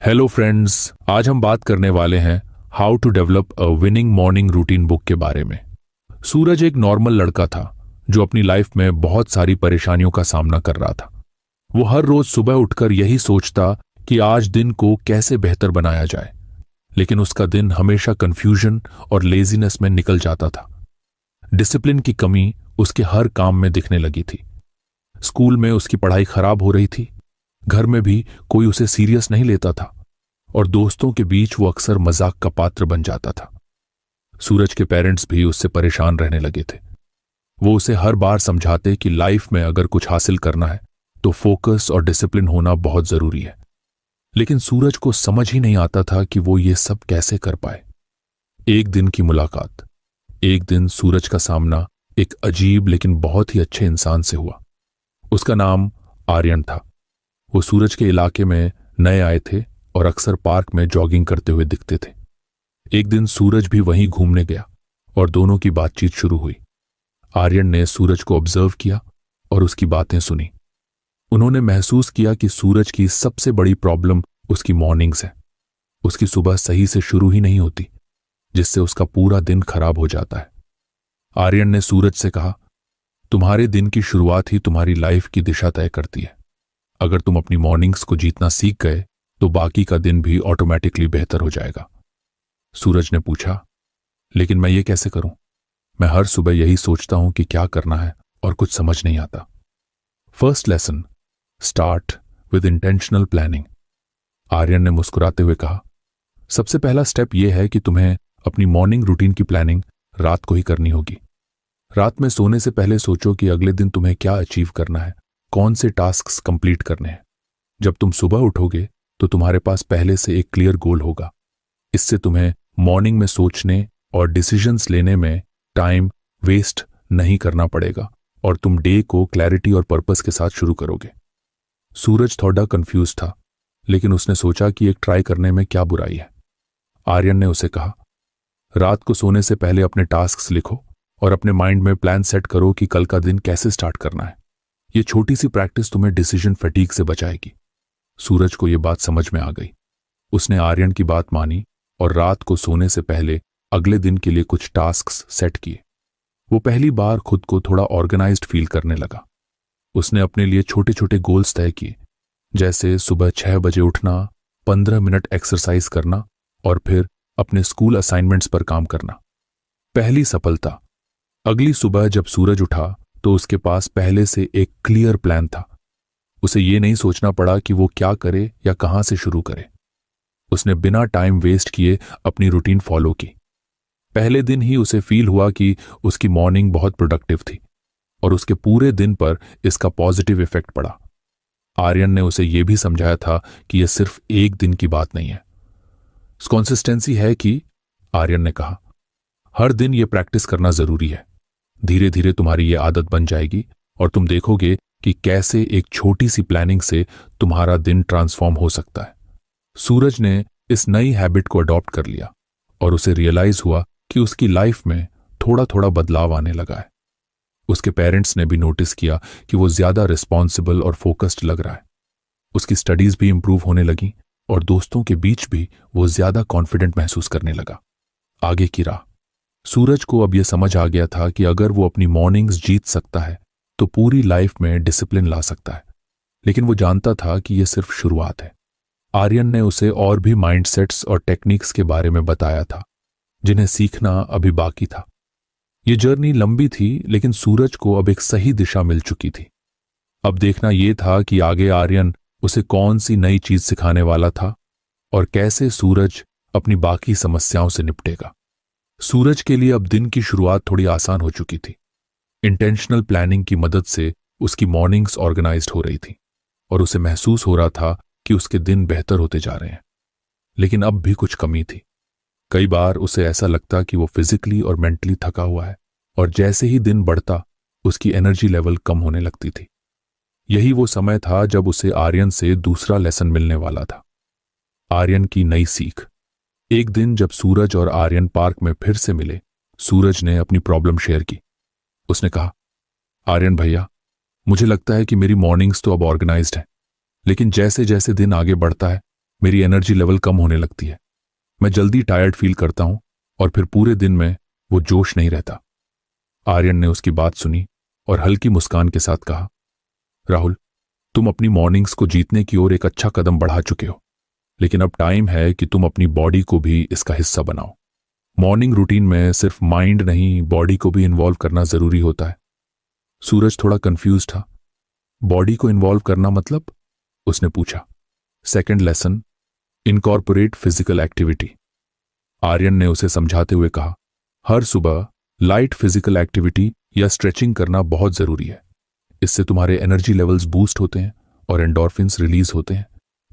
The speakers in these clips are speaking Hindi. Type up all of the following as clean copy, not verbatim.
हेलो फ्रेंड्स, आज हम बात करने वाले हैं how to develop a winning morning routine book के बारे में। सूरज एक नॉर्मल लड़का था जो अपनी लाइफ में बहुत सारी परेशानियों का सामना कर रहा था। वो हर रोज सुबह उठकर यही सोचता कि आज दिन को कैसे बेहतर बनाया जाए, लेकिन उसका दिन हमेशा कंफ्यूजन और लेजीनेस में निकल जाता था। डिसिप्लिन की कमी उसके हर काम में दिखने लगी थी। स्कूल में उसकी पढ़ाई खराब हो रही थी, घर में भी कोई उसे सीरियस नहीं लेता था और दोस्तों के बीच वो अक्सर मजाक का पात्र बन जाता था। सूरज के पेरेंट्स भी उससे परेशान रहने लगे थे। वो उसे हर बार समझाते कि लाइफ में अगर कुछ हासिल करना है तो फोकस और डिसिप्लिन होना बहुत जरूरी है, लेकिन सूरज को समझ ही नहीं आता था कि वो ये सब कैसे कर पाए। एक दिन की मुलाकात। एक दिन सूरज का सामना एक अजीब लेकिन बहुत ही अच्छे इंसान से हुआ। उसका नाम आर्यन था। वो सूरज के इलाके में नए आए थे और अक्सर पार्क में जॉगिंग करते हुए दिखते थे। एक दिन सूरज भी वहीं घूमने गया और दोनों की बातचीत शुरू हुई। आर्यन ने सूरज को ऑब्जर्व किया और उसकी बातें सुनी। उन्होंने महसूस किया कि सूरज की सबसे बड़ी प्रॉब्लम उसकी मॉर्निंग्स है। उसकी सुबह सही से शुरू ही नहीं होती, जिससे उसका पूरा दिन खराब हो जाता है। आर्यन ने सूरज से कहा, तुम्हारे दिन की शुरुआत ही तुम्हारी लाइफ की दिशा तय करती है। अगर तुम अपनी मॉर्निंग्स को जीतना सीख गए तो बाकी का दिन भी ऑटोमेटिकली बेहतर हो जाएगा। सूरज ने पूछा, लेकिन मैं ये कैसे करूं? मैं हर सुबह यही सोचता हूं कि क्या करना है और कुछ समझ नहीं आता। First lesson, start with intentional planning. Aryan ने मुस्कुराते हुए कहा, सबसे पहला स्टेप यह है कि तुम्हें अपनी मॉर्निंग रूटीन की प्लानिंग रात को ही करनी होगी। रात में सोने से पहले सोचो कि अगले दिन तुम्हें क्या अचीव करना है, कौन से टास्क्स कंप्लीट करने हैं। जब तुम सुबह उठोगे तो तुम्हारे पास पहले से एक क्लियर गोल होगा। इससे तुम्हें मॉर्निंग में सोचने और डिसीजंस लेने में टाइम वेस्ट नहीं करना पड़ेगा और तुम डे को क्लैरिटी और पर्पस के साथ शुरू करोगे। सूरज थोड़ा कंफ्यूज था, लेकिन उसने सोचा कि एक ट्राई करने में क्या बुराई है। आर्यन ने उसे कहा, रात को सोने से पहले अपने टास्क्स लिखो और अपने माइंड में प्लान सेट करो कि कल का दिन कैसे स्टार्ट करना है। ये छोटी सी प्रैक्टिस तुम्हें डिसीजन फटीग से बचाएगी। सूरज को यह बात समझ में आ गई। उसने आर्यन की बात मानी और रात को सोने से पहले अगले दिन के लिए कुछ टास्क्स सेट किए। वो पहली बार खुद को थोड़ा ऑर्गेनाइज्ड फील करने लगा। उसने अपने लिए छोटे छोटे गोल्स तय किए, जैसे सुबह 6 बजे उठना, 15 मिनट एक्सरसाइज करना और फिर अपने स्कूल असाइनमेंट्स पर काम करना। पहली सफलता। अगली सुबह जब सूरज उठा तो उसके पास पहले से एक क्लियर प्लान था। उसे ये नहीं सोचना पड़ा कि वो क्या करे या कहां से शुरू करे। उसने बिना टाइम वेस्ट किए अपनी रूटीन फॉलो की। पहले दिन ही उसे फील हुआ कि उसकी मॉर्निंग बहुत प्रोडक्टिव थी और उसके पूरे दिन पर इसका पॉजिटिव इफेक्ट पड़ा। आर्यन ने उसे यह भी समझाया था कि यह सिर्फ एक दिन की बात नहीं है, कंसिस्टेंसी है कि, आर्यन ने कहा, हर दिन यह प्रैक्टिस करना जरूरी है। धीरे धीरे तुम्हारी ये आदत बन जाएगी और तुम देखोगे कि कैसे एक छोटी सी प्लानिंग से तुम्हारा दिन ट्रांसफॉर्म हो सकता है। सूरज ने इस नई हैबिट को अडॉप्ट कर लिया और उसे रियलाइज हुआ कि उसकी लाइफ में थोड़ा थोड़ा बदलाव आने लगा है। उसके पेरेंट्स ने भी नोटिस किया कि वो ज्यादा रिस्पॉन्सिबल और फोकस्ड लग रहा है। उसकी स्टडीज भी इंप्रूव होने लगी और दोस्तों के बीच भी वो ज्यादा कॉन्फिडेंट महसूस करने लगा। आगे की राह। सूरज को अब यह समझ आ गया था कि अगर वो अपनी मॉर्निंग्स जीत सकता है तो पूरी लाइफ में डिसिप्लिन ला सकता है, लेकिन वो जानता था कि यह सिर्फ शुरुआत है। आर्यन ने उसे और भी माइंडसेट्स और टेक्निक्स के बारे में बताया था, जिन्हें सीखना अभी बाकी था। यह जर्नी लंबी थी, लेकिन सूरज को अब एक सही दिशा मिल चुकी थी। अब देखना यह था कि आगे आर्यन उसे कौन सी नई चीज सिखाने वाला था और कैसे सूरज अपनी बाकी समस्याओं से निपटेगा। सूरज के लिए अब दिन की शुरुआत थोड़ी आसान हो चुकी थी। इंटेंशनल प्लानिंग की मदद से उसकी मॉर्निंग्स ऑर्गेनाइज्ड हो रही थी और उसे महसूस हो रहा था कि उसके दिन बेहतर होते जा रहे हैं। लेकिन अब भी कुछ कमी थी। कई बार उसे ऐसा लगता कि वो फिजिकली और मेंटली थका हुआ है और जैसे ही दिन बढ़ता उसकी एनर्जी लेवल कम होने लगती थी। यही वो समय था जब उसे आर्यन से दूसरा लेसन मिलने वाला था। आर्यन की नई सीख। एक दिन जब सूरज और आर्यन पार्क में फिर से मिले, सूरज ने अपनी प्रॉब्लम शेयर की। उसने कहा, आर्यन भैया, मुझे लगता है कि मेरी मॉर्निंग्स तो अब ऑर्गेनाइज्ड है, लेकिन जैसे जैसे दिन आगे बढ़ता है मेरी एनर्जी लेवल कम होने लगती है, मैं जल्दी टायर्ड फील करता हूं और फिर पूरे दिन में वो जोश नहीं रहता। आर्यन ने उसकी बात सुनी और हल्की मुस्कान के साथ कहा, राहुल, तुम अपनी मॉर्निंग्स को जीतने की ओर एक अच्छा कदम बढ़ा चुके हो, लेकिन अब टाइम है कि तुम अपनी बॉडी को भी इसका हिस्सा बनाओ। मॉर्निंग रूटीन में सिर्फ माइंड नहीं, बॉडी को भी इन्वॉल्व करना जरूरी होता है। सूरज थोड़ा कंफ्यूज था। बॉडी को इन्वॉल्व करना मतलब? उसने पूछा। Second lesson, incorporate physical activity. Aryan ने उसे समझाते हुए कहा, हर सुबह लाइट फिजिकल एक्टिविटी या स्ट्रेचिंग करना बहुत जरूरी है। इससे तुम्हारे एनर्जी लेवल्स बूस्ट होते हैं और एंडोर्फिन्स रिलीज होते हैं,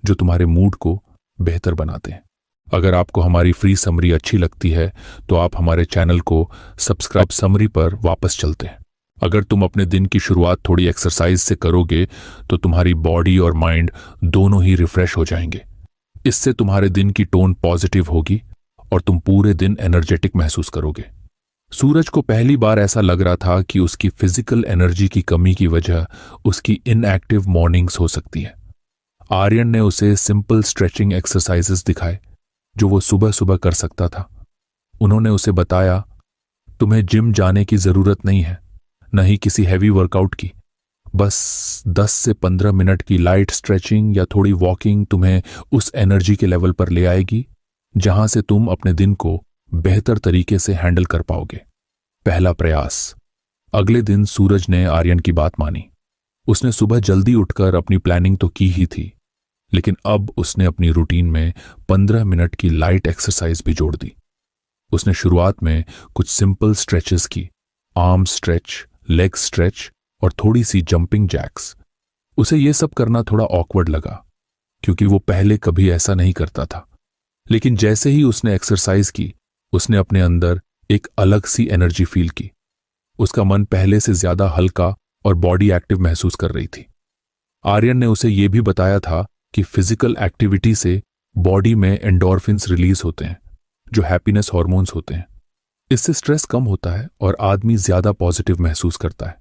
जो तुम्हारे मूड को बेहतर बनाते हैं। अगर आपको हमारी फ्री समरी अच्छी लगती है तो आप हमारे चैनल को सब्सक्राइब। समरी पर वापस चलते हैं। अगर तुम अपने दिन की शुरुआत थोड़ी एक्सरसाइज से करोगे तो तुम्हारी बॉडी और माइंड दोनों ही रिफ्रेश हो जाएंगे। इससे तुम्हारे दिन की टोन पॉजिटिव होगी और तुम पूरे दिन एनर्जेटिक महसूस करोगे। सूरज को पहली बार ऐसा लग रहा था कि उसकी फिजिकल एनर्जी की कमी की वजह उसकी इनएक्टिव मॉर्निंग्स हो सकती है। आर्यन ने उसे सिंपल स्ट्रेचिंग एक्सरसाइजेस दिखाए जो वो सुबह सुबह कर सकता था। उन्होंने उसे बताया, तुम्हें जिम जाने की जरूरत नहीं है, न ही किसी हैवी वर्कआउट की। बस 10 से 15 मिनट की लाइट स्ट्रेचिंग या थोड़ी वॉकिंग तुम्हें उस एनर्जी के लेवल पर ले आएगी जहां से तुम अपने दिन को बेहतर तरीके से हैंडल कर पाओगे। पहला प्रयास। अगले दिन सूरज ने आर्यन की बात मानी। उसने सुबह जल्दी उठकर अपनी प्लानिंग तो की ही थी, लेकिन अब उसने अपनी रूटीन में 15 मिनट की लाइट एक्सरसाइज भी जोड़ दी। उसने शुरुआत में कुछ सिंपल स्ट्रेचेस की, आर्म स्ट्रेच, लेग स्ट्रेच और थोड़ी सी जंपिंग जैक्स। उसे यह सब करना थोड़ा ऑकवर्ड लगा क्योंकि वो पहले कभी ऐसा नहीं करता था। लेकिन जैसे ही उसने एक्सरसाइज की, उसने अपने अंदर एक अलग सी एनर्जी फील की। उसका मन पहले से ज्यादा हल्का और बॉडी एक्टिव महसूस कर रही थी। आर्यन ने उसे यह भी बताया था कि फिजिकल एक्टिविटी से बॉडी में एंडोर्फिन्स रिलीज होते हैं, जो हैप्पीनेस हार्मोन्स होते हैं। इससे स्ट्रेस कम होता है और आदमी ज्यादा पॉजिटिव महसूस करता है।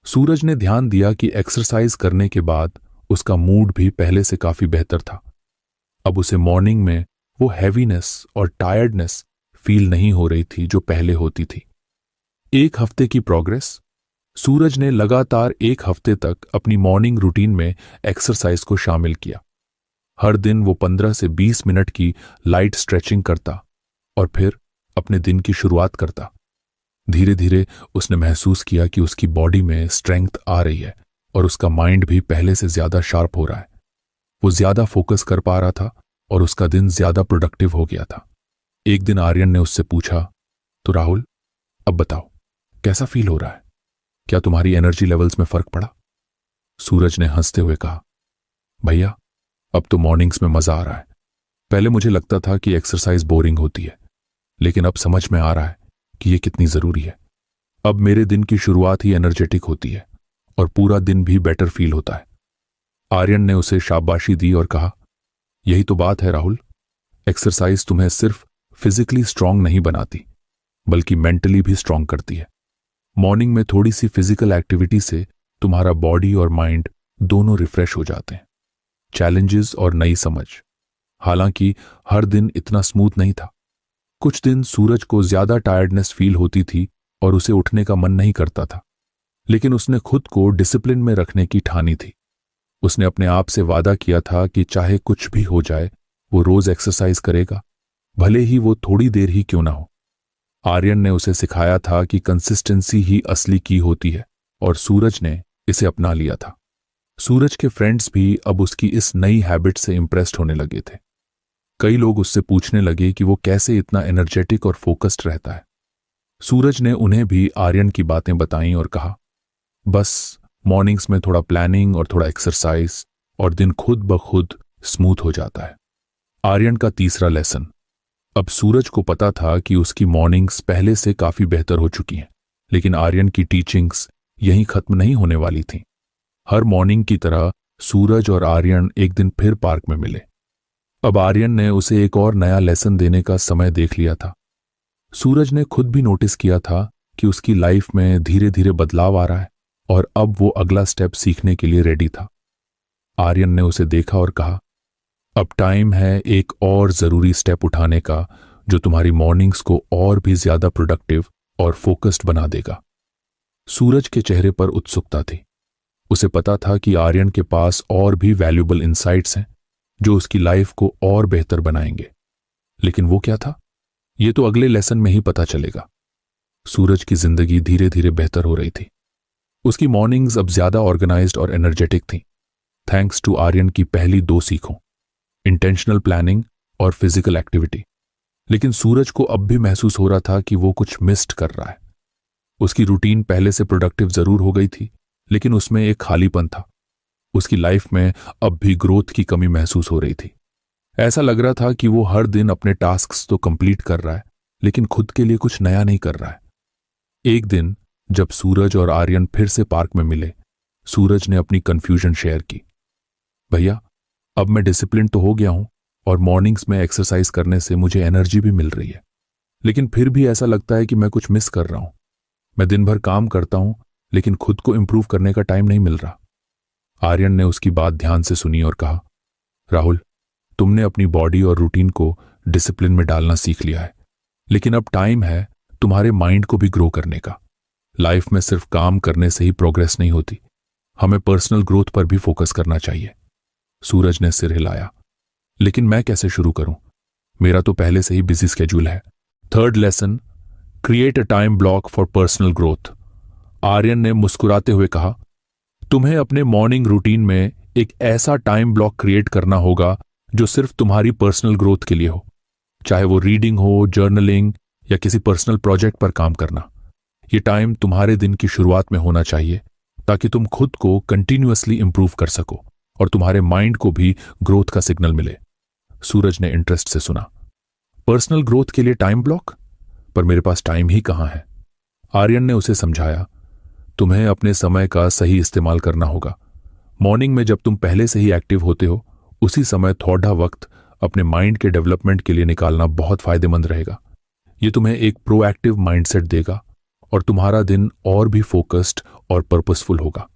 सूरज ने ध्यान दिया कि एक्सरसाइज करने के बाद उसका मूड भी पहले से काफी बेहतर था। अब उसे मॉर्निंग में वो हैवीनेस और टायर्डनेस फील नहीं हो रही थी जो पहले होती थी। 1 हफ्ते की प्रोग्रेस। सूरज ने लगातार 1 हफ्ते तक अपनी मॉर्निंग रूटीन में एक्सरसाइज को शामिल किया। हर दिन वो 15 से 20 मिनट की लाइट स्ट्रेचिंग करता और फिर अपने दिन की शुरुआत करता। धीरे धीरे उसने महसूस किया कि उसकी बॉडी में स्ट्रेंथ आ रही है और उसका माइंड भी पहले से ज्यादा शार्प हो रहा है। वो ज्यादा फोकस कर पा रहा था और उसका दिन ज्यादा प्रोडक्टिव हो गया था। एक दिन आर्यन ने उससे पूछा, तो राहुल, अब बताओ कैसा फील हो रहा है? क्या तुम्हारी एनर्जी लेवल्स में फर्क पड़ा? सूरज ने हंसते हुए कहा, भैया, अब तो मॉर्निंग्स में मजा आ रहा है। पहले मुझे लगता था कि एक्सरसाइज बोरिंग होती है, लेकिन अब समझ में आ रहा है कि यह कितनी जरूरी है। अब मेरे दिन की शुरुआत ही एनर्जेटिक होती है और पूरा दिन भी बेटर फील होता है। आर्यन ने उसे शाबाशी दी और कहा, यही तो बात है राहुल, एक्सरसाइज तुम्हें सिर्फ फिजिकली स्ट्रांग नहीं बनाती बल्कि मेंटली भी स्ट्रांग करती है। मॉर्निंग में थोड़ी सी फिजिकल एक्टिविटी से तुम्हारा बॉडी और माइंड दोनों रिफ्रेश हो जाते हैं। चैलेंजेस और नई समझ। हालांकि हर दिन इतना स्मूथ नहीं था। कुछ दिन सूरज को ज्यादा टायर्डनेस फील होती थी और उसे उठने का मन नहीं करता था, लेकिन उसने खुद को डिसिप्लिन में रखने की ठानी थी। उसने अपने आप से वादा किया था कि चाहे कुछ भी हो जाए वो रोज एक्सरसाइज करेगा, भले ही वो थोड़ी देर ही क्यों ना हो। आर्यन ने उसे सिखाया था कि कंसिस्टेंसी ही असली की होती है और सूरज ने इसे अपना लिया था। सूरज के फ्रेंड्स भी अब उसकी इस नई हैबिट से इंप्रेस्ड होने लगे थे। कई लोग उससे पूछने लगे कि वो कैसे इतना एनर्जेटिक और फोकस्ड रहता है। सूरज ने उन्हें भी आर्यन की बातें बताईं और कहा, बस मॉर्निंग्स में थोड़ा प्लानिंग और थोड़ा एक्सरसाइज और दिन खुद ब खुद स्मूथ हो जाता है। आर्यन का तीसरा लेसन। अब सूरज को पता था कि उसकी मॉर्निंग्स पहले से काफी बेहतर हो चुकी हैं, लेकिन आर्यन की टीचिंग्स यहीं खत्म नहीं होने वाली थीं। हर मॉर्निंग की तरह सूरज और आर्यन एक दिन फिर पार्क में मिले। अब आर्यन ने उसे एक और नया लेसन देने का समय देख लिया था। सूरज ने खुद भी नोटिस किया था कि उसकी लाइफ में धीरे धीरे बदलाव आ रहा है और अब वो अगला स्टेप सीखने के लिए रेडी था। आर्यन ने उसे देखा और कहा, अब टाइम है एक और जरूरी स्टेप उठाने का जो तुम्हारी मॉर्निंग्स को और भी ज्यादा प्रोडक्टिव और फोकस्ड बना देगा। सूरज के चेहरे पर उत्सुकता थी। उसे पता था कि आर्यन के पास और भी वैल्यूएबल इंसाइट्स हैं जो उसकी लाइफ को और बेहतर बनाएंगे। लेकिन वो क्या था, ये तो अगले लेसन में ही पता चलेगा। सूरज की जिंदगी धीरे धीरे बेहतर हो रही थी। उसकी मॉर्निंग्स अब ज्यादा ऑर्गेनाइज्ड और एनर्जेटिक थीं, थैंक्स टू आर्यन की पहली 2 सीखों, इंटेंशनल प्लानिंग और फिजिकल एक्टिविटी। लेकिन सूरज को अब भी महसूस हो रहा था कि वो कुछ मिस्ड कर रहा है। उसकी रूटीन पहले से प्रोडक्टिव जरूर हो गई थी, लेकिन उसमें एक खालीपन था। उसकी लाइफ में अब भी ग्रोथ की कमी महसूस हो रही थी। ऐसा लग रहा था कि वो हर दिन अपने टास्क्स तो कंप्लीट कर रहा है, लेकिन खुद के लिए कुछ नया नहीं कर रहा है। एक दिन जब सूरज और आर्यन फिर से पार्क में मिले, सूरज ने अपनी कंफ्यूजन शेयर की। भैया, अब मैं डिसिप्लिन तो हो गया हूं और मॉर्निंग्स में एक्सरसाइज करने से मुझे एनर्जी भी मिल रही है, लेकिन फिर भी ऐसा लगता है कि मैं कुछ मिस कर रहा हूं। मैं दिन भर काम करता हूं, लेकिन खुद को इंप्रूव करने का टाइम नहीं मिल रहा। आर्यन ने उसकी बात ध्यान से सुनी और कहा, राहुल, तुमने अपनी बॉडी और रूटीन को डिसिप्लिन में डालना सीख लिया है, लेकिन अब टाइम है तुम्हारे माइंड को भी ग्रो करने का। लाइफ में सिर्फ काम करने से ही प्रोग्रेस नहीं होती, हमें पर्सनल ग्रोथ पर भी फोकस करना चाहिए। सूरज ने सिर हिलाया, लेकिन मैं कैसे शुरू करूं? मेरा तो पहले से ही बिजी स्केड्यूल है। 3rd lesson, create a time block for personal growth. Aryan ने मुस्कुराते हुए कहा, तुम्हें अपने मॉर्निंग रूटीन में एक ऐसा टाइम ब्लॉक क्रिएट करना होगा जो सिर्फ तुम्हारी पर्सनल ग्रोथ के लिए हो, चाहे वो रीडिंग हो, जर्नलिंग या किसी पर्सनल प्रोजेक्ट पर काम करना। ये टाइम तुम्हारे दिन की शुरुआत में होना चाहिए ताकि तुम खुद को कंटिन्यूअसली इंप्रूव कर सको और तुम्हारे माइंड को भी ग्रोथ का सिग्नल मिले। सूरज ने इंटरेस्ट से सुना, पर्सनल ग्रोथ के लिए टाइम ब्लॉक? पर मेरे पास टाइम ही कहां है। आर्यन ने उसे समझाया, तुम्हें अपने समय का सही इस्तेमाल करना होगा। मॉर्निंग में जब तुम पहले से ही एक्टिव होते हो, उसी समय थोड़ा वक्त अपने माइंड के डेवलपमेंट के लिए निकालना बहुत फायदेमंद रहेगा। ये तुम्हें एक प्रोएक्टिव माइंडसेट देगा और तुम्हारा दिन और भी फोकस्ड और पर्पसफुल होगा।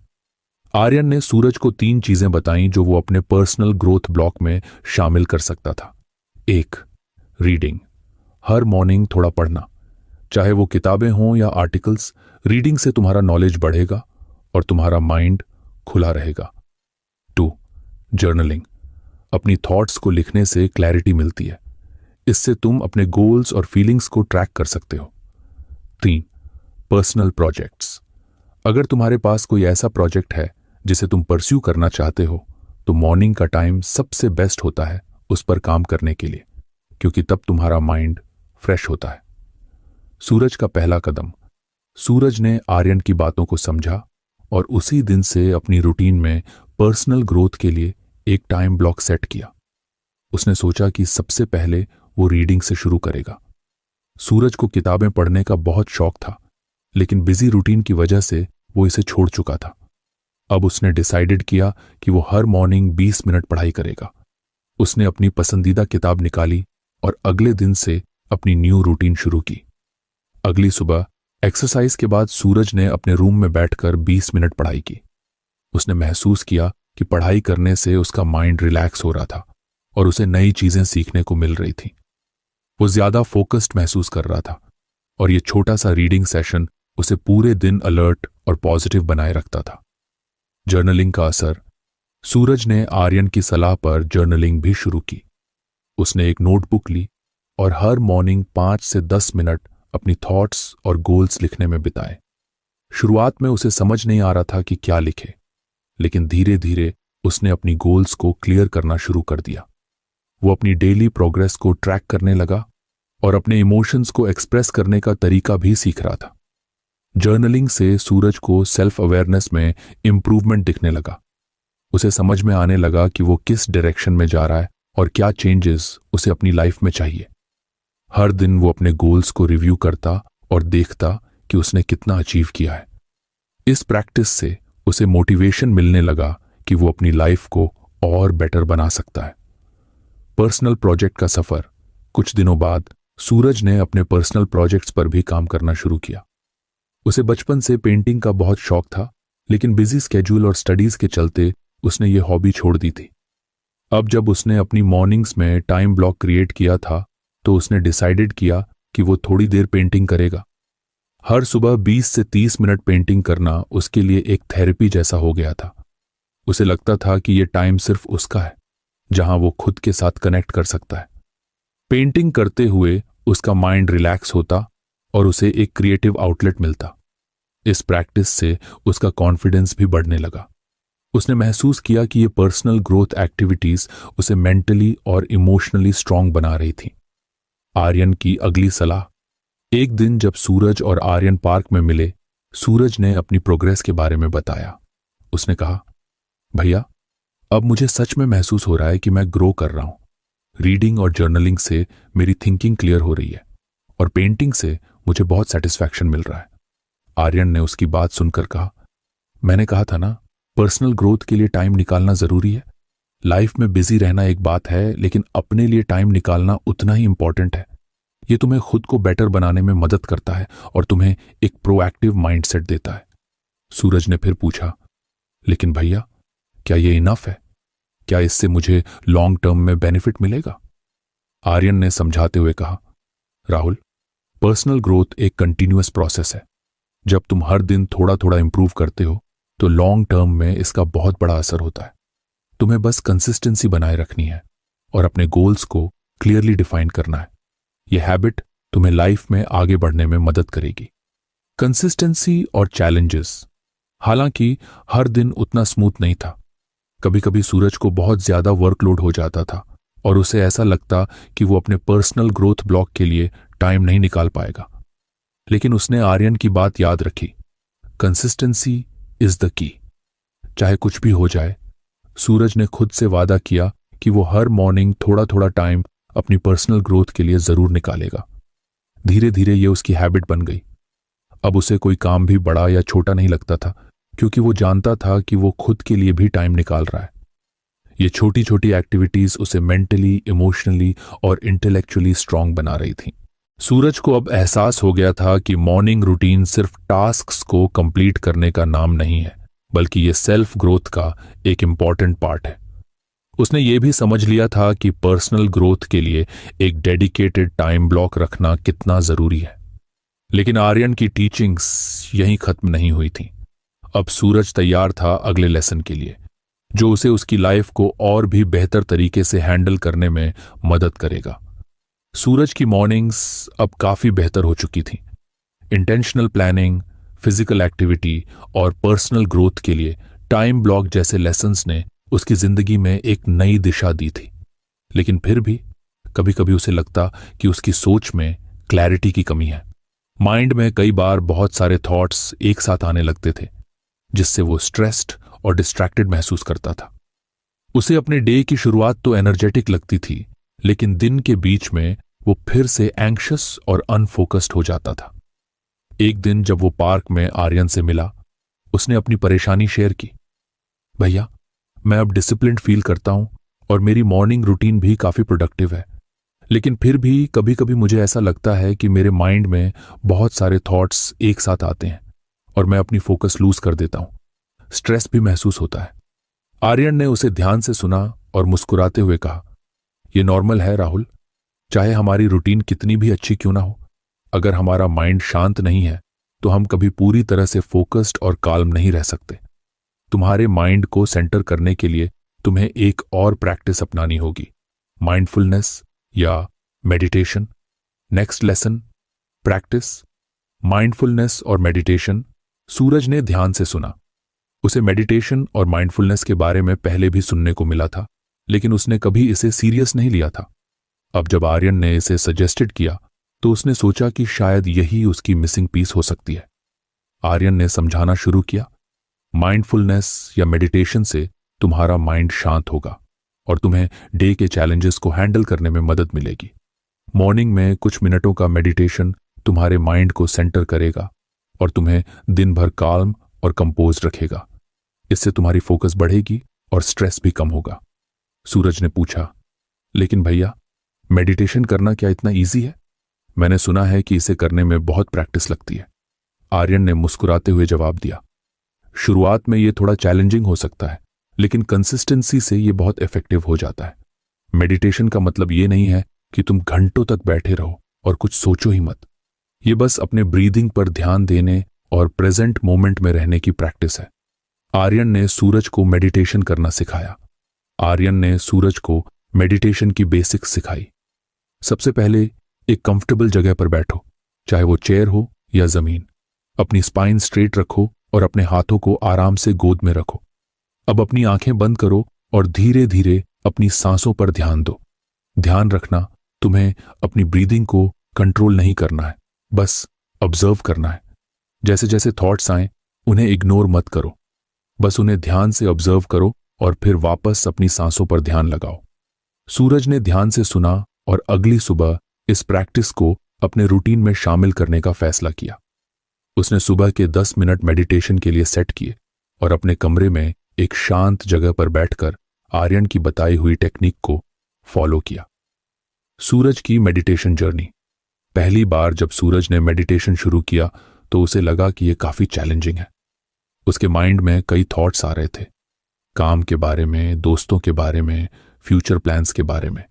आर्यन ने सूरज को 3 चीजें बताईं जो वो अपने पर्सनल ग्रोथ ब्लॉक में शामिल कर सकता था। 1, रीडिंग। हर मॉर्निंग थोड़ा पढ़ना, चाहे वो किताबें हों या आर्टिकल्स। रीडिंग से तुम्हारा नॉलेज बढ़ेगा और तुम्हारा माइंड खुला रहेगा। 2, जर्नलिंग। अपनी थॉट्स को लिखने से क्लैरिटी मिलती है, इससे तुम अपने गोल्स और फीलिंग्स को ट्रैक कर सकते हो। 3, पर्सनल प्रोजेक्ट्स। अगर तुम्हारे पास कोई ऐसा प्रोजेक्ट है जिसे तुम परस्यू करना चाहते हो, तो मॉर्निंग का टाइम सबसे बेस्ट होता है उस पर काम करने के लिए, क्योंकि तब तुम्हारा माइंड फ्रेश होता है। सूरज का पहला कदम। सूरज ने आर्यन की बातों को समझा और उसी दिन से अपनी रूटीन में पर्सनल ग्रोथ के लिए एक टाइम ब्लॉक सेट किया। उसने सोचा कि सबसे पहले वो रीडिंग से शुरू करेगा। सूरज को किताबें पढ़ने का बहुत शौक था, लेकिन बिजी रूटीन की वजह से वो इसे छोड़ चुका था। अब उसने डिसाइडेड किया कि वो हर मॉर्निंग 20 मिनट पढ़ाई करेगा। उसने अपनी पसंदीदा किताब निकाली और अगले दिन से अपनी न्यू रूटीन शुरू की। अगली सुबह एक्सरसाइज के बाद सूरज ने अपने रूम में बैठकर 20 मिनट पढ़ाई की। उसने महसूस किया कि पढ़ाई करने से उसका माइंड रिलैक्स हो रहा था और उसे नई चीजें सीखने को मिल रही थी। वो ज्यादा फोकस्ड महसूस कर रहा था और ये छोटा सा रीडिंग सेशन उसे पूरे दिन अलर्ट और पॉजिटिव बनाए रखता था। जर्नलिंग का असर। सूरज ने आर्यन की सलाह पर जर्नलिंग भी शुरू की। उसने एक नोटबुक ली और हर मॉर्निंग 5 से 10 मिनट अपनी थॉट्स और गोल्स लिखने में बिताए। शुरुआत में उसे समझ नहीं आ रहा था कि क्या लिखे, लेकिन धीरे धीरे उसने अपनी गोल्स को क्लियर करना शुरू कर दिया। वो अपनी डेली प्रोग्रेस को ट्रैक करने लगा और अपने इमोशंस को एक्सप्रेस करने का तरीका भी सीख रहा था। जर्नलिंग से सूरज को सेल्फ अवेयरनेस में इंप्रूवमेंट दिखने लगा। उसे समझ में आने लगा कि वो किस डायरेक्शन में जा रहा है और क्या चेंजेस उसे अपनी लाइफ में चाहिए। हर दिन वो अपने गोल्स को रिव्यू करता और देखता कि उसने कितना अचीव किया है। इस प्रैक्टिस से उसे मोटिवेशन मिलने लगा कि वो अपनी लाइफ को और बेटर बना सकता है। पर्सनल प्रोजेक्ट का सफर। कुछ दिनों बाद सूरज ने अपने पर्सनल प्रोजेक्ट्स पर भी काम करना शुरू किया। उसे बचपन से पेंटिंग का बहुत शौक था, लेकिन बिजी स्केड्यूल और स्टडीज के चलते उसने ये हॉबी छोड़ दी थी। अब जब उसने अपनी मॉर्निंग्स में टाइम ब्लॉक क्रिएट किया था तो उसने डिसाइडेड किया कि वो थोड़ी देर पेंटिंग करेगा। हर सुबह 20 से 30 मिनट पेंटिंग करना उसके लिए एक थेरेपी जैसा हो गया था। उसे लगता था कि ये टाइम सिर्फ उसका है, जहां वो खुद के साथ कनेक्ट कर सकता है। पेंटिंग करते हुए उसका माइंड रिलैक्स होता और उसे एक क्रिएटिव आउटलेट मिलता। इस प्रैक्टिस से उसका कॉन्फिडेंस भी बढ़ने लगा। उसने महसूस किया कि ये पर्सनल ग्रोथ एक्टिविटीज उसे मेंटली और इमोशनली स्ट्रांग बना रही थी। आर्यन की अगली सलाह। एक दिन जब सूरज और आर्यन पार्क में मिले, सूरज ने अपनी प्रोग्रेस के बारे में बताया। उसने कहा, भैया, अब मुझे सच में महसूस हो रहा है कि मैं ग्रो कर रहा हूं। रीडिंग और जर्नलिंग से मेरी थिंकिंग क्लियर हो रही है और पेंटिंग से मुझे बहुत सेटिस्फैक्शन मिल रहा है। आर्यन ने उसकी बात सुनकर कहा, मैंने कहा था ना, पर्सनल ग्रोथ के लिए टाइम निकालना जरूरी है। लाइफ में बिजी रहना एक बात है, लेकिन अपने लिए टाइम निकालना उतना ही इंपॉर्टेंट है। ये तुम्हें खुद को बेटर बनाने में मदद करता है और तुम्हें एक प्रोएक्टिव माइंडसेट देता है। सूरज ने फिर पूछा, लेकिन भैया, क्या ये इनफ है? क्या इससे मुझे लॉन्ग टर्म में बेनिफिट मिलेगा? आर्यन ने समझाते हुए कहा, राहुल, पर्सनल ग्रोथ एक कंटिन्यूअस प्रोसेस है। जब तुम हर दिन थोड़ा थोड़ा इंप्रूव करते हो तो लॉन्ग टर्म में इसका बहुत बड़ा असर होता है। तुम्हें बस कंसिस्टेंसी बनाए रखनी है और अपने गोल्स को क्लियरली डिफाइन करना है। यह हैबिट तुम्हें लाइफ में आगे बढ़ने में मदद करेगी। कंसिस्टेंसी और चैलेंजेस। हालांकि हर दिन उतना स्मूथ नहीं था। कभी कभी सूरज को बहुत ज्यादा वर्कलोड हो जाता था और उसे ऐसा लगता कि वो अपने पर्सनल ग्रोथ ब्लॉक के लिए टाइम नहीं निकाल पाएगा। लेकिन उसने आर्यन की बात याद रखी, कंसिस्टेंसी इज द की। चाहे कुछ भी हो जाए, सूरज ने खुद से वादा किया कि वो हर मॉर्निंग थोड़ा थोड़ा टाइम अपनी पर्सनल ग्रोथ के लिए जरूर निकालेगा। धीरे धीरे ये उसकी हैबिट बन गई। अब उसे कोई काम भी बड़ा या छोटा नहीं लगता था, क्योंकि वो जानता था कि वो खुद के लिए भी टाइम निकाल रहा है। ये छोटी छोटी एक्टिविटीज उसे मेंटली, इमोशनली और इंटेलेक्चुअली स्ट्रांग बना रही थी। सूरज को अब एहसास हो गया था कि मॉर्निंग रूटीन सिर्फ टास्क्स को कंप्लीट करने का नाम नहीं है, बल्कि ये सेल्फ ग्रोथ का एक इंपॉर्टेंट पार्ट है। उसने ये भी समझ लिया था कि पर्सनल ग्रोथ के लिए एक डेडिकेटेड टाइम ब्लॉक रखना कितना जरूरी है। लेकिन आर्यन की टीचिंग्स यहीं खत्म नहीं हुई थी। अब सूरज तैयार था अगले लेसन के लिए, जो उसे उसकी लाइफ को और भी बेहतर तरीके से हैंडल करने में मदद करेगा। सूरज की मॉर्निंग्स अब काफी बेहतर हो चुकी थी। इंटेंशनल प्लानिंग, फिजिकल एक्टिविटी और पर्सनल ग्रोथ के लिए टाइम ब्लॉक जैसे लेसन्स ने उसकी जिंदगी में एक नई दिशा दी थी। लेकिन फिर भी कभी कभी उसे लगता कि उसकी सोच में क्लैरिटी की कमी है। माइंड में कई बार बहुत सारे थॉट्स एक साथ आने लगते थे, जिससे वो स्ट्रेस्ड और डिस्ट्रैक्टेड महसूस करता था। उसे अपने डे की शुरुआत तो एनर्जेटिक लगती थी, लेकिन दिन के बीच में वो फिर से एंग्शियस और अनफोकस्ड हो जाता था। एक दिन जब वो पार्क में आर्यन से मिला, उसने अपनी परेशानी शेयर की। भैया, मैं अब डिसिप्लिन्ड फील करता हूं और मेरी मॉर्निंग रूटीन भी काफी प्रोडक्टिव है, लेकिन फिर भी कभी कभी मुझे ऐसा लगता है कि मेरे माइंड में बहुत सारे थॉट्स एक साथ आते हैं और मैं अपनी फोकस लूज कर देता हूं। स्ट्रेस भी महसूस होता है। आर्यन ने उसे ध्यान से सुना और मुस्कुराते हुए कहा, यह नॉर्मल है राहुल। चाहे हमारी रूटीन कितनी भी अच्छी क्यों ना हो, अगर हमारा माइंड शांत नहीं है तो हम कभी पूरी तरह से फोकस्ड और काल्म नहीं रह सकते। तुम्हारे माइंड को सेंटर करने के लिए तुम्हें एक और प्रैक्टिस अपनानी होगी, माइंडफुलनेस या meditation. Next lesson, practice mindfulness और मेडिटेशन। सूरज ने ध्यान से सुना। उसे मेडिटेशन और माइंडफुलनेस के बारे में पहले भी सुनने को मिला था, लेकिन उसने कभी इसे सीरियस नहीं लिया था। अब जब आर्यन ने इसे सजेस्टेड किया तो उसने सोचा कि शायद यही उसकी मिसिंग पीस हो सकती है। आर्यन ने समझाना शुरू किया, माइंडफुलनेस या मेडिटेशन से तुम्हारा माइंड शांत होगा और तुम्हें डे के चैलेंजेस को हैंडल करने में मदद मिलेगी। मॉर्निंग में कुछ मिनटों का मेडिटेशन तुम्हारे माइंड को सेंटर करेगा और तुम्हें दिन भर काल्म और कंपोज रखेगा। इससे तुम्हारी फोकस बढ़ेगी और स्ट्रेस भी कम होगा। सूरज ने पूछा, लेकिन भैया, मेडिटेशन करना क्या इतना ईजी है? मैंने सुना है कि इसे करने में बहुत प्रैक्टिस लगती है। आर्यन ने मुस्कुराते हुए जवाब दिया, शुरुआत में यह थोड़ा चैलेंजिंग हो सकता है, लेकिन कंसिस्टेंसी से ये बहुत इफेक्टिव हो जाता है। मेडिटेशन का मतलब ये नहीं है कि तुम घंटों तक बैठे रहो और कुछ सोचो ही मत। ये बस अपने ब्रीदिंग पर ध्यान देने और प्रेजेंट मोमेंट में रहने की प्रैक्टिस है। आर्यन ने सूरज को मेडिटेशन करना सिखाया। आर्यन ने सूरज को मेडिटेशन की बेसिक्स सिखाई। सबसे पहले एक कंफर्टेबल जगह पर बैठो, चाहे वो चेयर हो या जमीन। अपनी स्पाइन स्ट्रेट रखो और अपने हाथों को आराम से गोद में रखो। अब अपनी आंखें बंद करो और धीरे धीरे अपनी सांसों पर ध्यान दो। ध्यान रखना, तुम्हें अपनी ब्रीदिंग को कंट्रोल नहीं करना है, बस ऑब्जर्व करना है। जैसे जैसे थॉट्स आए उन्हें इग्नोर मत करो, बस उन्हें ध्यान से ऑब्जर्व करो और फिर वापस अपनी सांसों पर ध्यान लगाओ। सूरज ने ध्यान से सुना और अगली सुबह इस प्रैक्टिस को अपने रूटीन में शामिल करने का फैसला किया। उसने सुबह के 10 मिनट मेडिटेशन के लिए सेट किए और अपने कमरे में एक शांत जगह पर बैठकर आर्यन की बताई हुई टेक्निक को फॉलो किया। सूरज की मेडिटेशन जर्नी। पहली बार जब सूरज ने मेडिटेशन शुरू किया तो उसे लगा कि यह काफी चैलेंजिंग है। उसके माइंड में कई थॉट्स आ रहे थे, काम के बारे में, दोस्तों के बारे में, फ्यूचर प्लान्स के बारे में।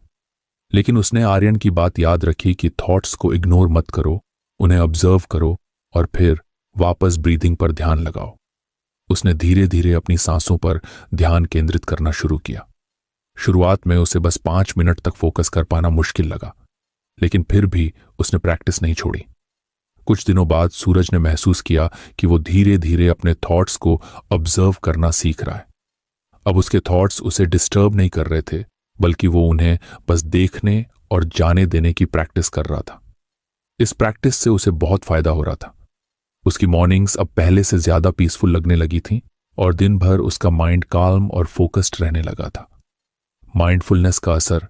लेकिन उसने आर्यन की बात याद रखी कि थॉट्स को इग्नोर मत करो, उन्हें ऑब्जर्व करो और फिर वापस ब्रीदिंग पर ध्यान लगाओ। उसने धीरे धीरे अपनी सांसों पर ध्यान केंद्रित करना शुरू किया। शुरुआत में उसे बस 5 मिनट तक फोकस कर पाना मुश्किल लगा, लेकिन फिर भी उसने प्रैक्टिस नहीं छोड़ी। कुछ दिनों बाद सूरज ने महसूस किया कि वो धीरे धीरे अपने थॉट्स को ऑब्जर्व करना सीख रहा है। अब उसके थॉट्स उसे डिस्टर्ब नहीं कर रहे थे, बल्कि वो उन्हें बस देखने और जाने देने की प्रैक्टिस कर रहा था। इस प्रैक्टिस से उसे बहुत फायदा हो रहा था। उसकी मॉर्निंग्स अब पहले से ज्यादा पीसफुल लगने लगी थीं और दिन भर उसका माइंड काल्म और फोकस्ड रहने लगा था। माइंडफुलनेस का असर।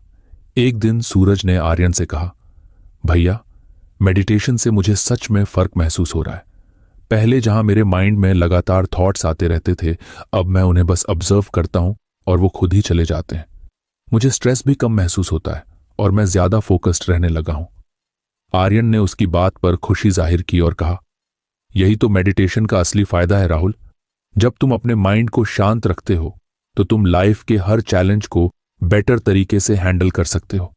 एक दिन सूरज ने आर्यन से कहा, भैया, मेडिटेशन से मुझे सच में फर्क महसूस हो रहा है। पहले जहां मेरे माइंड में लगातार थॉट्स आते रहते थे, अब मैं उन्हें बस ऑब्जर्व करता हूं और वो खुद ही चले जाते हैं। मुझे स्ट्रेस भी कम महसूस होता है और मैं ज्यादा फोकस्ड रहने लगा हूं। आर्यन ने उसकी बात पर खुशी जाहिर की और कहा, यही तो मेडिटेशन का असली फायदा है राहुल। जब तुम अपने माइंड को शांत रखते हो तो तुम लाइफ के हर चैलेंज को बेटर तरीके से हैंडल कर सकते हो।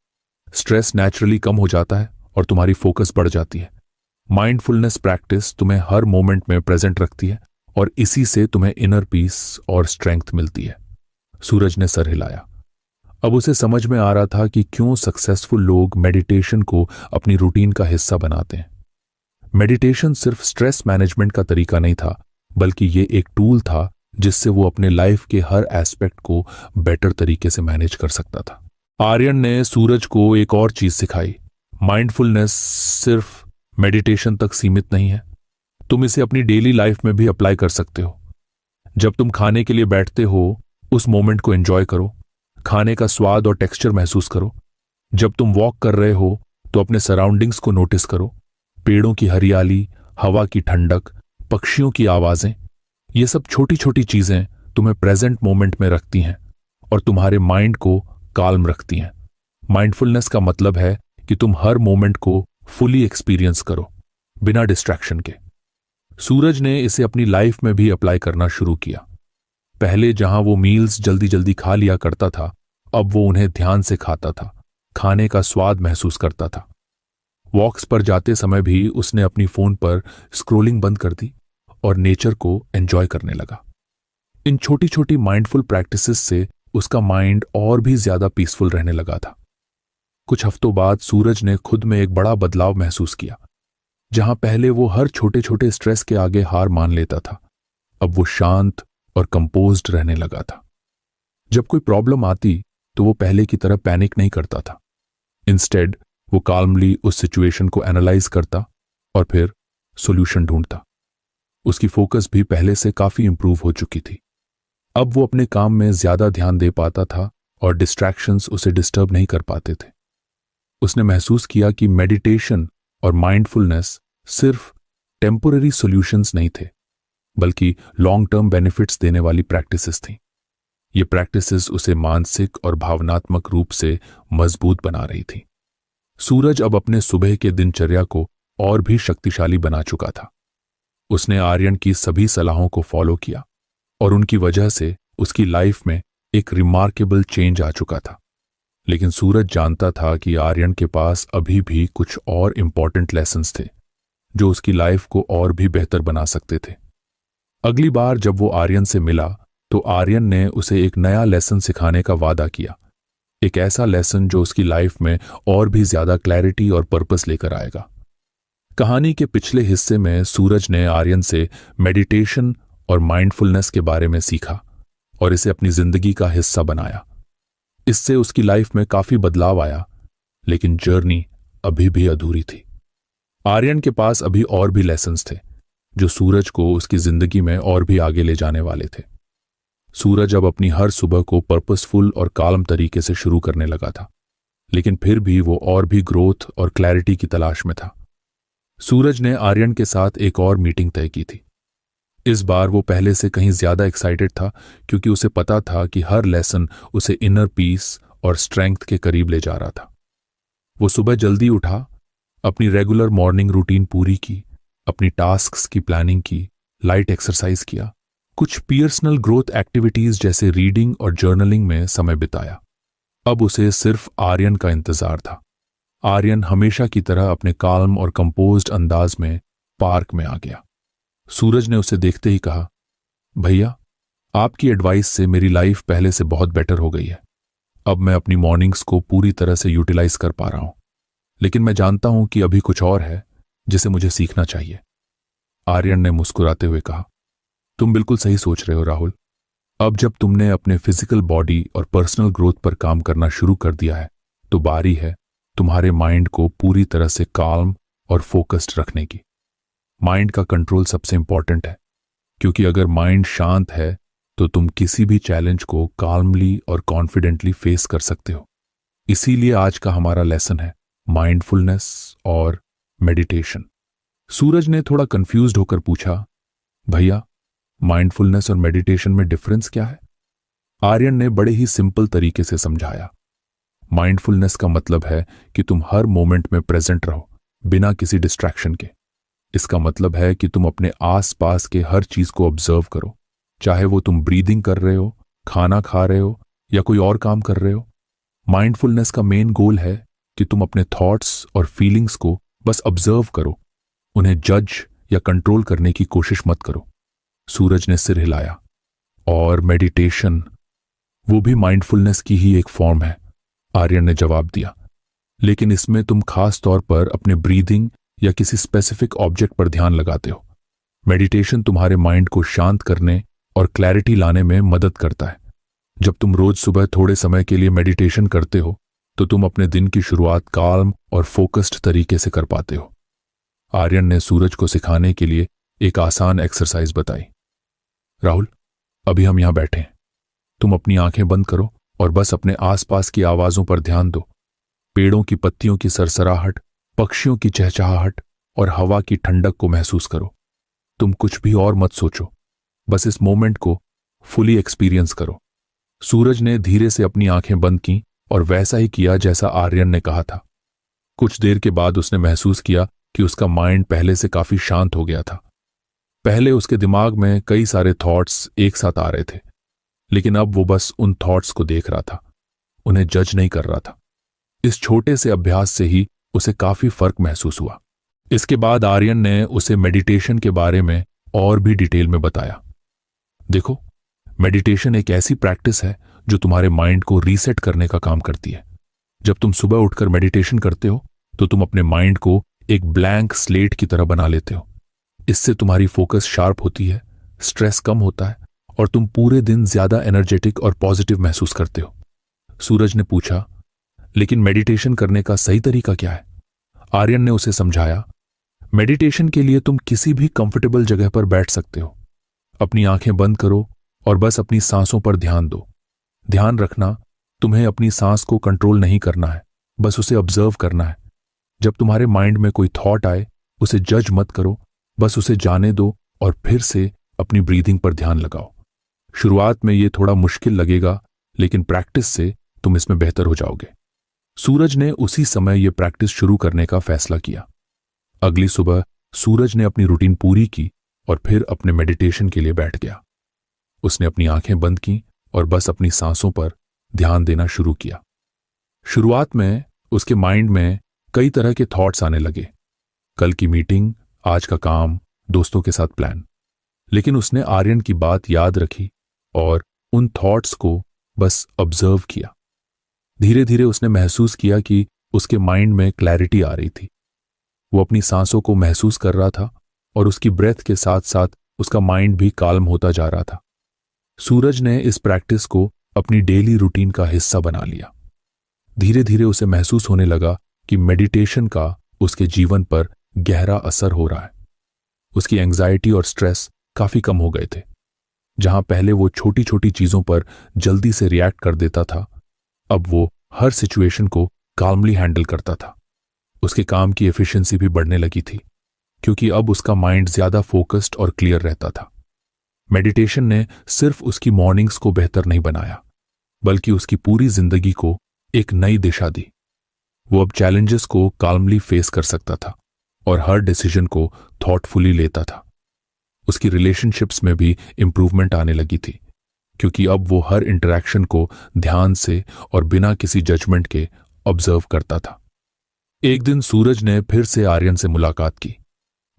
स्ट्रेस नेचुरली कम हो जाता है और तुम्हारी फोकस बढ़ जाती है। माइंडफुलनेस प्रैक्टिस तुम्हें हर मोमेंट में प्रेजेंट रखती है और इसी से तुम्हें इनर पीस और स्ट्रेंथ मिलती है। सूरज ने सर हिलाया। अब उसे समझ में आ रहा था कि क्यों सक्सेसफुल लोग मेडिटेशन को अपनी रूटीन का हिस्सा बनाते हैं। मेडिटेशन सिर्फ स्ट्रेस मैनेजमेंट का तरीका नहीं था, बल्कि ये एक टूल था जिससे वो अपने लाइफ के हर एस्पेक्ट को बेटर तरीके से मैनेज कर सकता था। आर्यन ने सूरज को एक और चीज सिखाई। माइंडफुलनेस सिर्फ मेडिटेशन तक सीमित नहीं है, तुम इसे अपनी डेली लाइफ में भी अप्लाई कर सकते हो। जब तुम खाने के लिए बैठते हो, उस मोमेंट को एंजॉय करो, खाने का स्वाद और टेक्सचर महसूस करो। जब तुम वॉक कर रहे हो तो अपने सराउंडिंग्स को नोटिस करो, पेड़ों की हरियाली, हवा की ठंडक, पक्षियों की आवाजें। ये सब छोटी छोटी चीजें तुम्हें प्रेजेंट मोमेंट में रखती हैं और तुम्हारे माइंड को काल्म रखती हैं। माइंडफुलनेस का मतलब है कि तुम हर मोमेंट को फुली एक्सपीरियंस करो, बिना डिस्ट्रैक्शन के। सूरज ने इसे अपनी लाइफ में भी अप्लाई करना शुरू किया। पहले जहां वो मील्स जल्दी जल्दी खा लिया करता था, अब वो उन्हें ध्यान से खाता था, खाने का स्वाद महसूस करता था। वॉक्स पर जाते समय भी उसने अपनी फोन पर स्क्रोलिंग बंद कर दी और नेचर को एंजॉय करने लगा। इन छोटी छोटी माइंडफुल प्रैक्टिसेस से उसका माइंड और भी ज्यादा पीसफुल रहने लगा था। कुछ हफ्तों बाद सूरज ने खुद में एक बड़ा बदलाव महसूस किया। जहां पहले वो हर छोटे छोटे स्ट्रेस के आगे हार मान लेता था, अब वो शांत और कंपोज्ड रहने लगा था। जब कोई प्रॉब्लम आती तो वो पहले की तरह पैनिक नहीं करता था। इंस्टेड वो काल्मली उस सिचुएशन को एनालाइज करता और फिर सॉल्यूशन ढूंढता। उसकी फोकस भी पहले से काफी इंप्रूव हो चुकी थी। अब वो अपने काम में ज्यादा ध्यान दे पाता था और डिस्ट्रैक्शंस उसे डिस्टर्ब नहीं कर पाते थे। उसने महसूस किया कि मेडिटेशन और माइंडफुलनेस सिर्फ टेम्पोररी सॉल्यूशंस नहीं थे, बल्कि लॉन्ग टर्म बेनिफिट्स देने वाली प्रैक्टिसेस थीं। ये प्रैक्टिसेस उसे मानसिक और भावनात्मक रूप से मजबूत बना रही थी। सूरज अब अपने सुबह के दिनचर्या को और भी शक्तिशाली बना चुका था। उसने आर्यन की सभी सलाहों को फॉलो किया और उनकी वजह से उसकी लाइफ में एक रिमार्केबल चेंज आ चुका था। लेकिन सूरज जानता था कि आर्यन के पास अभी भी कुछ और इम्पॉर्टेंट लेसन्स थे जो उसकी लाइफ को और भी बेहतर बना सकते थे। अगली बार जब वो आर्यन से मिला तो आर्यन ने उसे एक नया लेसन सिखाने का वादा किया, एक ऐसा लेसन जो उसकी लाइफ में और भी ज्यादा क्लैरिटी और पर्पस लेकर आएगा। कहानी के पिछले हिस्से में सूरज ने आर्यन से मेडिटेशन और माइंडफुलनेस के बारे में सीखा और इसे अपनी जिंदगी का हिस्सा बनाया। इससे उसकी लाइफ में काफी बदलाव आया, लेकिन जर्नी अभी भी अधूरी थी। आर्यन के पास अभी और भी लेसन्स थे जो सूरज को उसकी जिंदगी में और भी आगे ले जाने वाले थे। सूरज अब अपनी हर सुबह को पर्पसफुल और काल्म तरीके से शुरू करने लगा था, लेकिन फिर भी वो और भी ग्रोथ और क्लैरिटी की तलाश में था। सूरज ने आर्यन के साथ एक और मीटिंग तय की थी। इस बार वो पहले से कहीं ज्यादा एक्साइटेड था, क्योंकि उसे पता था कि हर लेसन उसे इनर पीस और स्ट्रेंथ के करीब ले जा रहा था। वो सुबह जल्दी उठा, अपनी रेगुलर मॉर्निंग रूटीन पूरी की, अपनी टास्क्स की प्लानिंग की, लाइट एक्सरसाइज किया, कुछ पर्सनल ग्रोथ एक्टिविटीज जैसे रीडिंग और जर्नलिंग में समय बिताया। अब उसे सिर्फ आर्यन का इंतजार था। आर्यन हमेशा की तरह अपने काल्म और कंपोज्ड अंदाज में पार्क में आ गया। सूरज ने उसे देखते ही कहा, भैया, आपकी एडवाइस से मेरी लाइफ पहले से बहुत बेटर हो गई है। अब मैं अपनी मॉर्निंग्स को पूरी तरह से यूटिलाइज कर पा रहा हूं, लेकिन मैं जानता हूं कि अभी कुछ और है जिसे मुझे सीखना चाहिए। आर्यन ने मुस्कुराते हुए कहा, तुम बिल्कुल सही सोच रहे हो राहुल। अब जब तुमने अपने फिजिकल बॉडी और पर्सनल ग्रोथ पर काम करना शुरू कर दिया है तो बारी है तुम्हारे माइंड को पूरी तरह से काल्म और फोकस्ड रखने की। माइंड का कंट्रोल सबसे इंपॉर्टेंट है, क्योंकि अगर माइंड शांत है तो तुम किसी भी चैलेंज को काल्मली और कॉन्फिडेंटली फेस कर सकते हो। इसीलिए आज का हमारा लेसन है माइंडफुलनेस और मेडिटेशन। सूरज ने थोड़ा कंफ्यूज्ड होकर पूछा, भैया, माइंडफुलनेस और मेडिटेशन में डिफरेंस क्या है? आर्यन ने बड़े ही सिंपल तरीके से समझाया। माइंडफुलनेस का मतलब है कि तुम हर मोमेंट में प्रेजेंट रहो, बिना किसी डिस्ट्रैक्शन के। इसका मतलब है कि तुम अपने आसपास के हर चीज को ऑब्जर्व करो, चाहे वो तुम ब्रीदिंग कर रहे हो, खाना खा रहे हो या कोई और काम कर रहे हो। माइंडफुलनेस का मेन गोल है कि तुम अपने थॉट्स और फीलिंग्स को बस ऑब्जर्व करो, उन्हें जज या कंट्रोल करने की कोशिश मत करो। सूरज ने सिर हिलाया। और मेडिटेशन, वो भी माइंडफुलनेस की ही एक फॉर्म है, आर्यन ने जवाब दिया, लेकिन इसमें तुम खास तौर पर अपने ब्रीदिंग या किसी स्पेसिफिक ऑब्जेक्ट पर ध्यान लगाते हो। मेडिटेशन तुम्हारे माइंड को शांत करने और क्लैरिटी लाने में मदद करता है। जब तुम रोज सुबह थोड़े समय के लिए मेडिटेशन करते हो तो तुम अपने दिन की शुरुआत काल्म और फोकस्ड तरीके से कर पाते हो। आर्यन ने सूरज को सिखाने के लिए एक आसान एक्सरसाइज बताई। राहुल, अभी हम यहां बैठे हैं, तुम अपनी आंखें बंद करो और बस अपने आसपास की आवाजों पर ध्यान दो। पेड़ों की पत्तियों की सरसराहट, पक्षियों की चहचहाहट और हवा की ठंडक को महसूस करो। तुम कुछ भी और मत सोचो, बस इस मोमेंट को फुली एक्सपीरियंस करो। सूरज ने धीरे से अपनी आंखें बंद की और वैसा ही किया जैसा आर्यन ने कहा था। कुछ देर के बाद उसने महसूस किया कि उसका माइंड पहले से काफी शांत हो गया था। पहले उसके दिमाग में कई सारे थॉट्स एक साथ आ रहे थे, लेकिन अब वो बस उन थॉट्स को देख रहा था, उन्हें जज नहीं कर रहा था। इस छोटे से अभ्यास से ही उसे काफी फर्क महसूस हुआ। इसके बाद आर्यन ने उसे मेडिटेशन के बारे में और भी डिटेल में बताया। देखो, मेडिटेशन एक ऐसी प्रैक्टिस है जो तुम्हारे माइंड को रीसेट करने का काम करती है। जब तुम सुबह उठकर मेडिटेशन करते हो तो तुम अपने माइंड को एक ब्लैंक स्लेट की तरह बना लेते हो। इससे तुम्हारी फोकस शार्प होती है, स्ट्रेस कम होता है और तुम पूरे दिन ज्यादा एनर्जेटिक और पॉजिटिव महसूस करते हो। सूरज ने पूछा, लेकिन मेडिटेशन करने का सही तरीका क्या है? आर्यन ने उसे समझाया, मेडिटेशन के लिए तुम किसी भी कंफर्टेबल जगह पर बैठ सकते हो। अपनी आंखें बंद करो और बस अपनी सांसों पर ध्यान दो। ध्यान रखना, तुम्हें अपनी सांस को कंट्रोल नहीं करना है, बस उसे ऑब्जर्व करना है। जब तुम्हारे माइंड में कोई थॉट आए, उसे जज मत करो, बस उसे जाने दो और फिर से अपनी ब्रीदिंग पर ध्यान लगाओ। शुरुआत में ये थोड़ा मुश्किल लगेगा, लेकिन प्रैक्टिस से तुम इसमें बेहतर हो जाओगे। सूरज ने उसी समय यह प्रैक्टिस शुरू करने का फैसला किया। अगली सुबह सूरज ने अपनी रूटीन पूरी की और फिर अपने मेडिटेशन के लिए बैठ गया। उसने अपनी आंखें बंद की और बस अपनी सांसों पर ध्यान देना शुरू किया। शुरुआत में उसके माइंड में कई तरह के थॉट्स आने लगे, कल की मीटिंग, आज का काम, दोस्तों के साथ प्लान। लेकिन उसने आर्यन की बात याद रखी और उन थॉट्स को बस ऑब्जर्व किया। धीरे धीरे उसने महसूस किया कि उसके माइंड में क्लैरिटी आ रही थी। वो अपनी सांसों को महसूस कर रहा था और उसकी ब्रेथ के साथ साथ उसका माइंड भी काल्म होता जा रहा था। सूरज ने इस प्रैक्टिस को अपनी डेली रूटीन का हिस्सा बना लिया। धीरे धीरे उसे महसूस होने लगा कि मेडिटेशन का उसके जीवन पर गहरा असर हो रहा है। उसकी एंग्जाइटी और स्ट्रेस काफी कम हो गए थे। जहां पहले वो छोटी छोटी चीजों पर जल्दी से रिएक्ट कर देता था, अब वो हर सिचुएशन को काल्मली हैंडल करता था। उसके काम की एफिशिएंसी भी बढ़ने लगी थी, क्योंकि अब उसका माइंड ज्यादा फोकस्ड और क्लियर रहता था। मेडिटेशन ने सिर्फ उसकी मॉर्निंग्स को बेहतर नहीं बनाया, बल्कि उसकी पूरी जिंदगी को एक नई दिशा दी। वो अब चैलेंजेस को काल्मली फेस कर सकता था और हर डिसीजन को थॉटफुली लेता था। उसकी रिलेशनशिप्स में भी इंप्रूवमेंट आने लगी थी, क्योंकि अब वो हर इंटरेक्शन को ध्यान से और बिना किसी जजमेंट के ऑब्जर्व करता था। एक दिन सूरज ने फिर से आर्यन से मुलाकात की।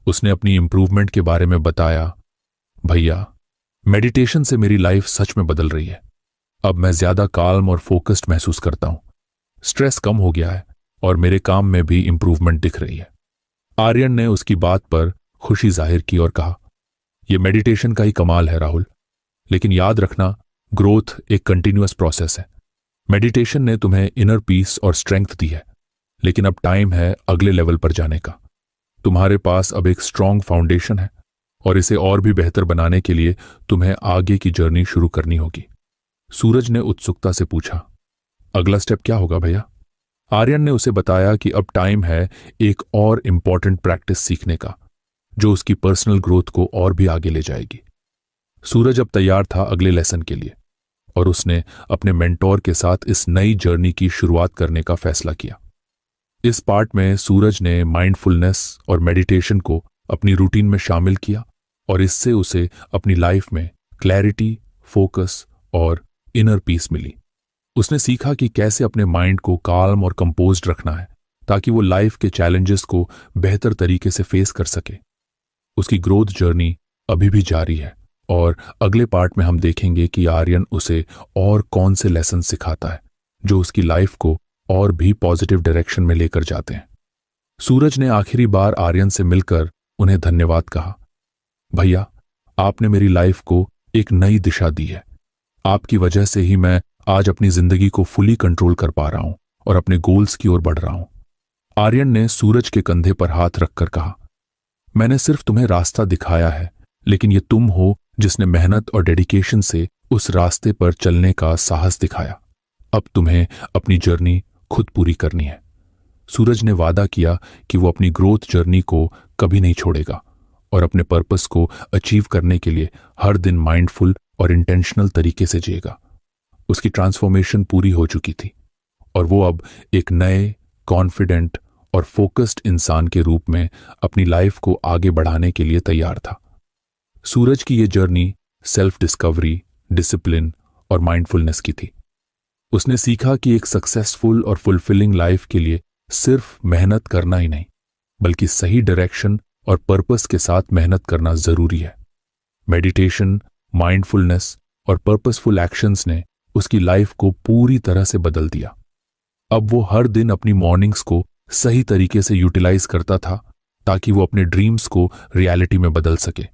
उसने अपनी इंप्रूवमेंट के बारे में बताया, भैया, मेडिटेशन से मेरी लाइफ सच में बदल रही है। अब मैं ज्यादा काल्म और फोकस्ड महसूस करता हूं। स्ट्रेस कम हो गया है और मेरे काम में भी इंप्रूवमेंट दिख रही है। आर्यन ने उसकी बात पर खुशी जाहिर की और कहा, यह मेडिटेशन का ही कमाल है राहुल, लेकिन याद रखना, ग्रोथ एक कंटिन्यूअस प्रोसेस है। मेडिटेशन ने तुम्हें इनर पीस और स्ट्रेंथ दी है, लेकिन अब टाइम है अगले लेवल पर जाने का। तुम्हारे पास अब एक स्ट्रांग फाउंडेशन है और इसे और भी बेहतर बनाने के लिए तुम्हें आगे की जर्नी शुरू करनी होगी। सूरज ने उत्सुकता से पूछा, अगला स्टेप क्या होगा भैया? आर्यन ने उसे बताया कि अब टाइम है एक और इंपॉर्टेंट प्रैक्टिस सीखने का, जो उसकी पर्सनल ग्रोथ को और भी आगे ले जाएगी। सूरज अब तैयार था अगले लेसन के लिए और उसने अपने मेंटोर के साथ इस नई जर्नी की शुरुआत करने का फैसला किया। इस पार्ट में सूरज ने माइंडफुलनेस और मेडिटेशन को अपनी रूटीन में शामिल किया और इससे उसे अपनी लाइफ में क्लैरिटी, फोकस और इनर पीस मिली। उसने सीखा कि कैसे अपने माइंड को काल्म और कंपोज्ड रखना है, ताकि वो लाइफ के चैलेंजेस को बेहतर तरीके से फेस कर सके। उसकी ग्रोथ जर्नी अभी भी जारी है और अगले पार्ट में हम देखेंगे कि आर्यन उसे और कौन से लेसन सिखाता है जो उसकी लाइफ को और भी पॉजिटिव डायरेक्शन में लेकर जाते हैं। सूरज ने आखिरी बार आर्यन से मिलकर उन्हें धन्यवाद कहा। भैया, आपने मेरी लाइफ को एक नई दिशा दी है। आपकी वजह से ही मैं आज अपनी जिंदगी को फुली कंट्रोल कर पा रहा हूं और अपने गोल्स की ओर बढ़ रहा हूं। आर्यन ने सूरज के कंधे पर हाथ रखकर कहा, मैंने सिर्फ तुम्हें रास्ता दिखाया है, लेकिन ये तुम हो जिसने मेहनत और डेडिकेशन से उस रास्ते पर चलने का साहस दिखाया। अब तुम्हें अपनी जर्नी खुद पूरी करनी है। सूरज ने वादा किया कि वो अपनी ग्रोथ जर्नी को कभी नहीं छोड़ेगा और अपने पर्पस को अचीव करने के लिए हर दिन माइंडफुल और इंटेंशनल तरीके से जिएगा। उसकी ट्रांसफॉर्मेशन पूरी हो चुकी थी और वो अब एक नए, कॉन्फिडेंट और फोकस्ड इंसान के रूप में अपनी लाइफ को आगे बढ़ाने के लिए तैयार था। सूरज की ये जर्नी सेल्फ डिस्कवरी, डिसिप्लिन और माइंडफुलनेस की थी। उसने सीखा कि एक सक्सेसफुल और फुलफिलिंग लाइफ के लिए सिर्फ मेहनत करना ही नहीं, बल्कि सही डायरेक्शन और पर्पस के साथ मेहनत करना जरूरी है। मेडिटेशन, माइंडफुलनेस और पर्पसफुल एक्शंस ने उसकी लाइफ को पूरी तरह से बदल दिया। अब वो हर दिन अपनी मॉर्निंग्स को सही तरीके से यूटिलाइज करता था, ताकि वो अपने ड्रीम्स को रियलिटी में बदल सके।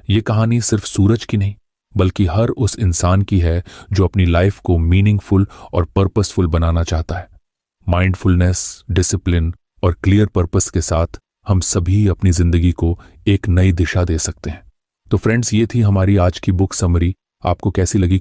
ये कहानी सिर्फ सूरज की नहीं, बल्कि हर उस इंसान की है जो अपनी लाइफ को मीनिंगफुल और पर्पसफुल बनाना चाहता है। माइंडफुलनेस, डिसिप्लिन और क्लियर पर्पस के साथ हम सभी अपनी जिंदगी को एक नई दिशा दे सकते हैं। तो फ्रेंड्स, ये थी हमारी आज की बुक समरी। आपको कैसी लगी?